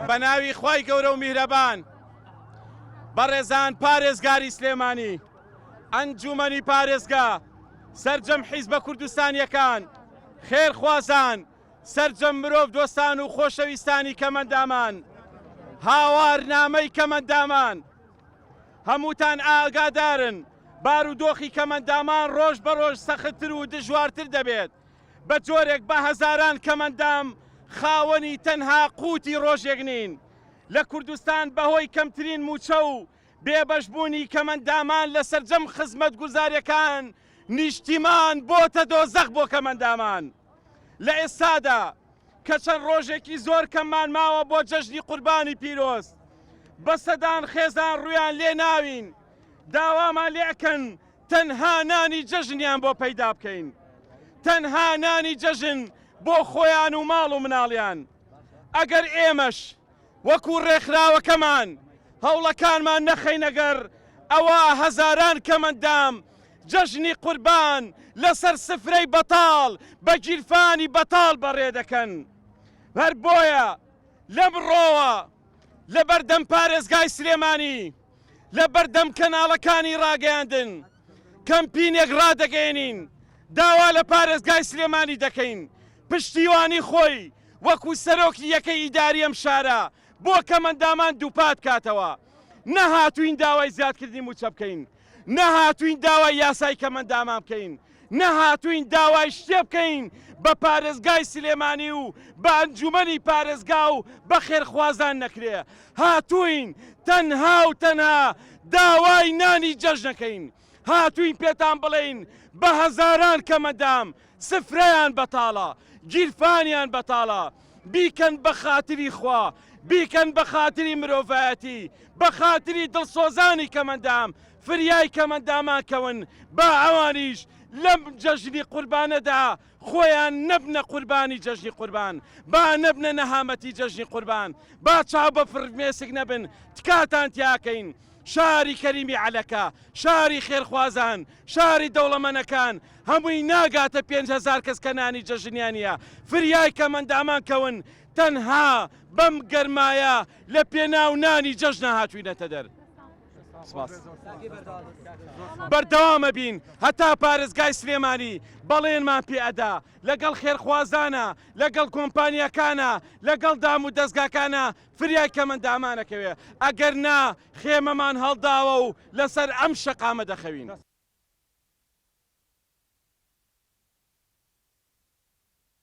بە ناوی خوای گەورە و میهرەبان بەڕێزان پارێزگاری سلێمانی ئەنجومەنی پارێزگا سەرجەم حیزبە کوردستانیەکان خێرخوازان سەرجەم مرۆڤ دۆستان و خۆشەویستانی کەمەندامان هاوارنامەی کەمەندامان هەمووتان ئاگادارن بارودۆخی کەمەندامان ڕۆژ بە ڕۆژ سەختتر و دژوارتر دەبێت بە جۆرێک بە هەزاران کەمەندام خاوەنی تەنها قوتی ڕۆژێک نین لە کوردستان بەهۆی کەمترین موچە و بێبەشبوونی کەمەندامان لە سەرجەم خزمەت گوزاریەکان نیشتیمان بۆتە دۆزەخ بۆ کەمەندامان لە ئێستادا کە چەند ڕۆژێکی زۆر کەممان ماوە بۆ جەژنی قوربانی پیرۆز بە سەدان خێزان ڕویان لێ ناوین داوامان لێکەن تەنها نانی جەژنیان بۆ پەیدا بکەین تەنها نانی جەژن بۆ خۆیان و ماڵ و مناڵیان ئەگەر ئێمەش وەکو ڕێکخراوەکەمان هەوڵەکانمان نەخەینەگەر ئەوە هەزاران کەمەندام جەژنی قوربان لەسەر سفرەی بەتاڵ بە گیرفانی بەتاڵ بەڕێ دەکەن هەر بۆیە لە بڕۆوە لە بەردەم پارێزگای سلێمانی لە بەردەم کەناڵەکانی ڕاگەیاندن کەمپینێک ڕادەگەێنین داوا لە پارێزگای سلێمانی دەکەین پشتیوانی خۆی وەکو سەرۆکی یەکەی ئیداری ئەم شارە بۆ کەمەندامان دووپات کاتەوە نەهاتووین داوای زیادکردنی موچە بکەین نەهاتووین داوای یاسای کەمەندامان بکەین نەهاتووین داوای شتێ بکەین بە پارێزگای سلێمانی و بە ئەنجومەنی پارێزگا و بە خێرخوازان نەکرێ هاتووین تەنها و تەنها داوای نانی جەژنەکەین هاتووین پێتان بڵێین بە هەزاران کەمەندام سفرەیان بەتاڵە گیرفانیان بەتاڵە بیکەن بە خاتری خوا بیکەن بە خاتری مرۆڤایەتی بە خاتری دڵسۆزانی کەمەندام فریای کەمەندامان کەون با ئەوانیش لەم جەژنی قوربانەدا خۆیان نەبنە قوربانی جەژنی قوربان با نەبنە نەهامەتی جەژنی قوربان با چاو بە فرمێسک نەبن تکاتان تیاکەین شاری کەریمی عەلەکە شاری خێرخوازان شاری دەوڵەمەندەکان هەمووی ناگاتە 5,000 کەس کە نانی جەژنیانە فریای کەمەندامان کەون تەنها بەم گەرمایە لە پێناو نانی جەژنە هاتووینەتە دەر بەردەوامە بین هەتا پارێزگای سلێمانی بەڵێنمان پێ ئەدا لەگەڵ خێرخوازانە لەگەڵ کۆمپانیەکانە لەگەڵ دام و دەستگاکانە فریای کەمەندامانەکەوێ ئەگەر نا خێمەمان هەڵداوە و لەسەر ئەم شەقامە دەخەوین.